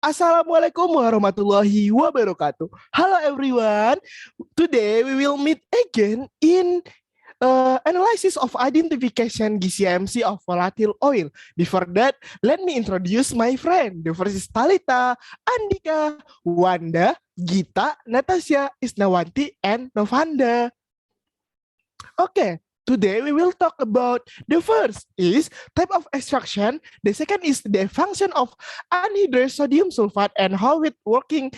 Assalamualaikum warahmatullahi wabarakatuh. Hello everyone. Today we will meet again in analysis of identification GCMC of volatile oil. Before that, let me introduce my friend. The first is Talita, Andika, Wanda, Gita, Natasha, Isnawanti, and Novanda. Okay, today we will talk about the first is type of extraction, the second is the function of anhydrous sodium sulfate and how it working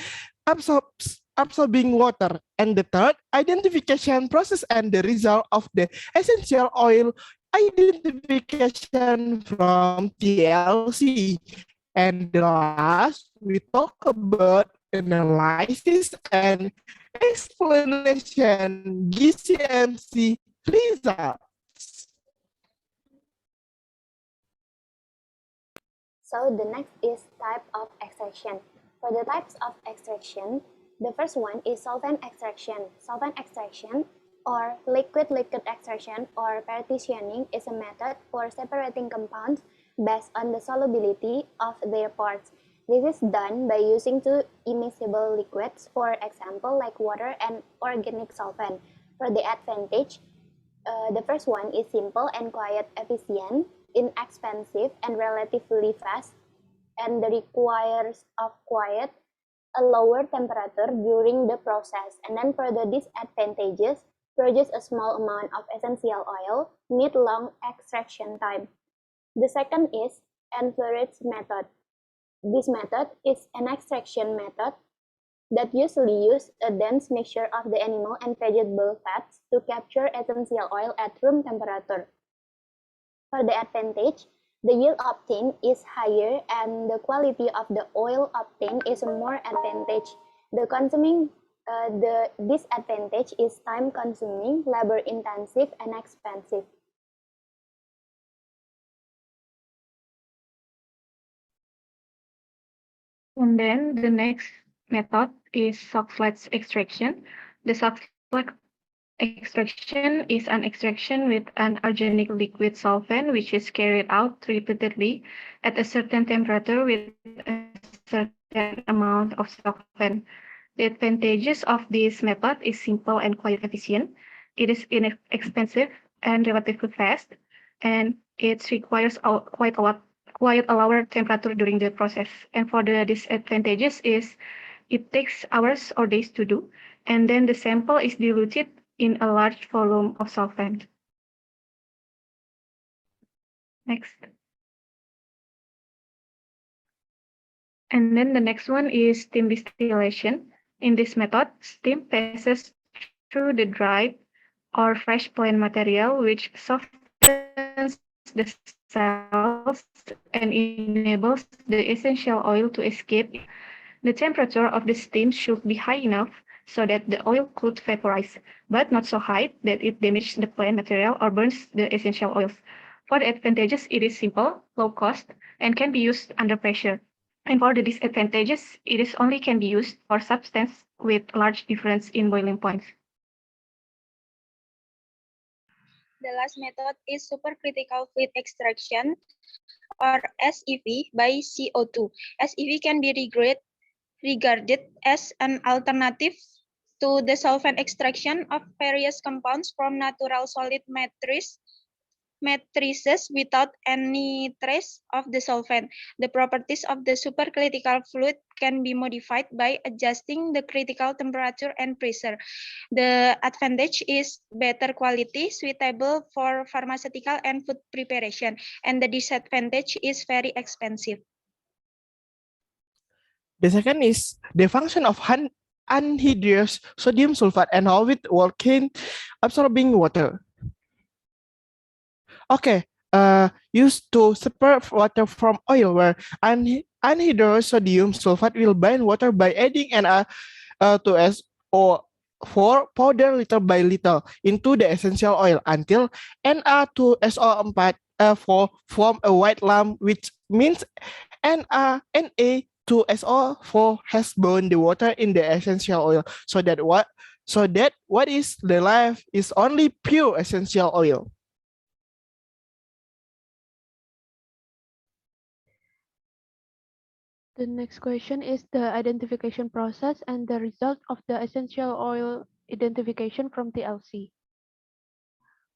absorbing water, and the third identification process and the result of the essential oil identification from TLC. And the last, we talk about analysis and explanation GCMC results. So the next is type of extraction. For the types of extraction, the first one is solvent extraction. Solvent extraction or liquid-liquid extraction or partitioning is a method for separating compounds based on the solubility of their parts. This is done by using two immiscible liquids, for example, like water and organic solvent. For the advantage, the first one is simple and quiet efficient, inexpensive and relatively fast, and requires of quiet, a lower temperature during the process. And then for the disadvantages, produce a small amount of essential oil, need long extraction time. The second is enflourished method. This method is an extraction method that usually use a dense mixture of the animal and vegetable fats to capture essential oil at room temperature. For the advantage, the yield obtained is higher and the quality of the oil obtained is more advantage. The disadvantage is time consuming, labor intensive, and expensive. And then the next method is Soxhlet's extraction. The Soxhlet extraction is an extraction with an organic liquid solvent which is carried out repeatedly at a certain temperature with a certain amount of solvent. The advantages of this method is simple and quite efficient. It is inexpensive and relatively fast, and it requires quite a lower temperature during the process. And for the disadvantages is it takes hours or days to do, and then the sample is diluted in a large volume of solvent. Next. And then the next one is steam distillation. In this method, steam passes through the dried or fresh plant material, which softens the cells and enables the essential oil to escape. The temperature of the steam should be high enough so that the oil could vaporize, but not so high that it damages the plant material or burns the essential oils. For the advantages, it is simple, low cost, and can be used under pressure. And for the disadvantages, it is only can be used for substance with large difference in boiling points. The last method is supercritical fluid extraction or SEV by CO2. SEV can be regarded as an alternative to the solvent extraction of various compounds from natural solid matrices without any trace of the solvent. The properties of the supercritical fluid can be modified by adjusting the critical temperature and pressure. The advantage is better quality, suitable for pharmaceutical and food preparation, and the disadvantage is very expensive. The second is the function of anhydrous sodium sulfate and how it working absorbing water. Okay, used to separate water from oil, where anhydrous sodium sulfate will bind water by adding Na2SO4 powder little by little into the essential oil until Na2SO4 form a white lump, which means Na2SO4 has bound the water in the essential oil, so that what is the left is only pure essential oil. The next question is the identification process and the result of the essential oil identification from TLC.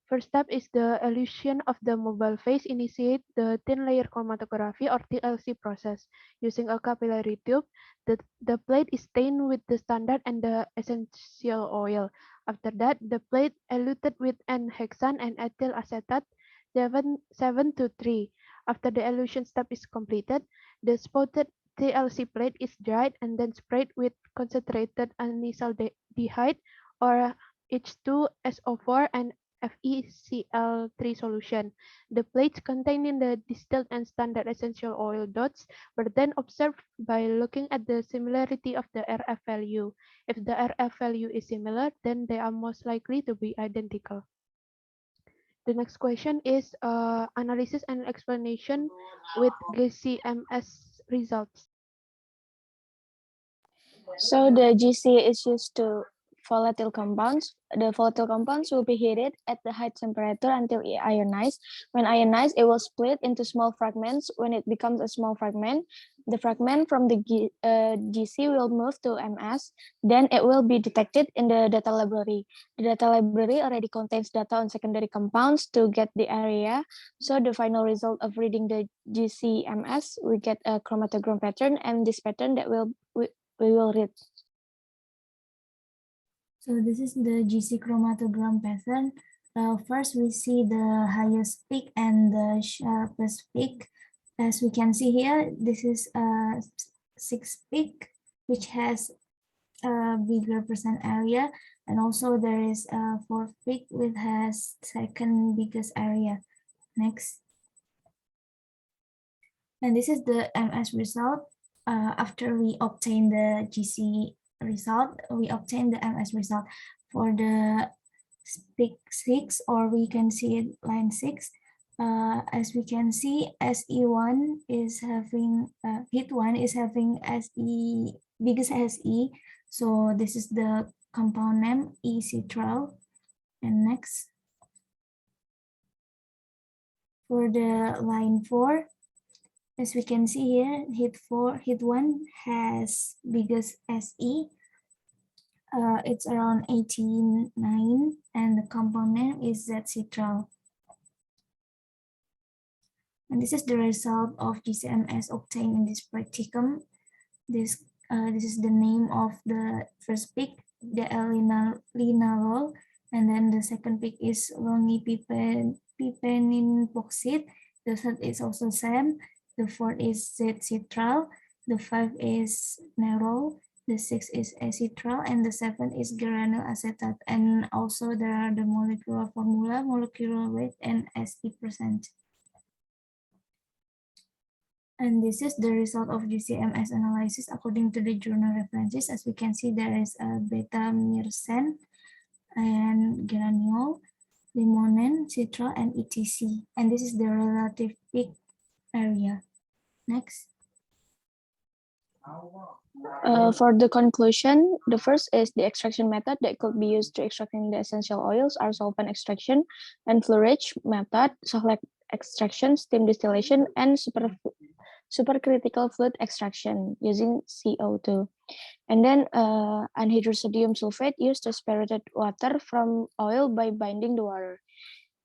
First step is the elution of the mobile phase initiate the thin layer chromatography or TLC process. Using a capillary tube, the plate is stained with the standard and the essential oil. After that, the plate eluted with N-hexane and ethyl acetate 7 to 3. After the elution step is completed, the spotted TLC plate is dried and then sprayed with concentrated anisaldehyde or H2SO4 and FeCl3 solution. The plates containing the distilled and standard essential oil dots were then observed by looking at the similarity of the RF value. If the RF value is similar, then they are most likely to be identical. The next question is analysis and explanation with GCMS results. So the GC is used to volatile compounds. The volatile compounds will be heated at the high temperature until it ionized. When ionized, it will split into small fragments. When it becomes a small fragment, the fragment from the GC will move to MS. Then it will be detected in the data library. The data library already contains data on secondary compounds to get the area. So the final result of reading the GCMS, we get a chromatogram pattern, and this pattern that we will read. So this is the GC chromatogram pattern. First, we see the highest peak and the sharpest peak. As we can see here, this is a 6 peak, which has a bigger percent area. And also there is a 4th peak, which has second biggest area. Next. And this is the MS result. After we obtain the GC result, we obtain the MS result for the peak 6, or we can see it line 6. As we can see, SE1 is having hit 1 is having SE biggest SE. So this is the compound name E-citral. And next, for the line 4, as we can see here, hit 1 has biggest SE. It's around 18.9, and the compound name is Z-citral. And this is the result of GCMS obtained in this practicum. This is the name of the first peak, the linalol, and then the second peak is longipipenin bauxite. The third is also same. The 4th is Z-citral, the 5th is nerol, the 6th is acetral, and the 7th is geranyl acetate. And also there are the molecular formula, molecular weight, and SE%. And this is the result of GCMS analysis according to the journal references. As we can see, there is a beta-myrcene and geraniol, limonen, citral, and etc. And this is the relative peak area. Next. For the conclusion, the first is the extraction method that could be used to extracting the essential oils are solvent extraction and fluoride method, solvent extraction, steam distillation, and supercritical fluid extraction using CO2. And then anhydrous sodium sulfate used to separate water from oil by binding the water.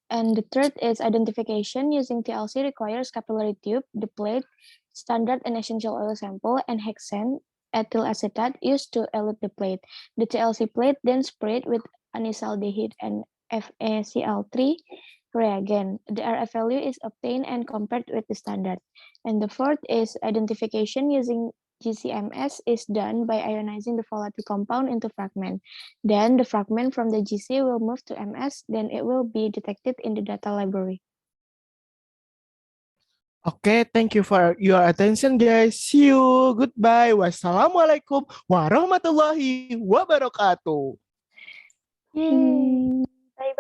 And the third is identification using TLC requires capillary tube, the plate, standard and essential oil sample, and hexane, ethyl acetate used to elute the plate. The TLC plate then sprayed with anisaldehyde and FeCl3 reagent. The RF value is obtained and compared with the standard. And the fourth is identification using GCMS is done by ionizing the volatile compound into fragment. Then the fragment from the GC will move to MS, then it will be detected in the data library. Okay, thank you for your attention, guys. See you. Goodbye. Wassalamualaikum warahmatullahi wabarakatuh. Yay! Bye-bye.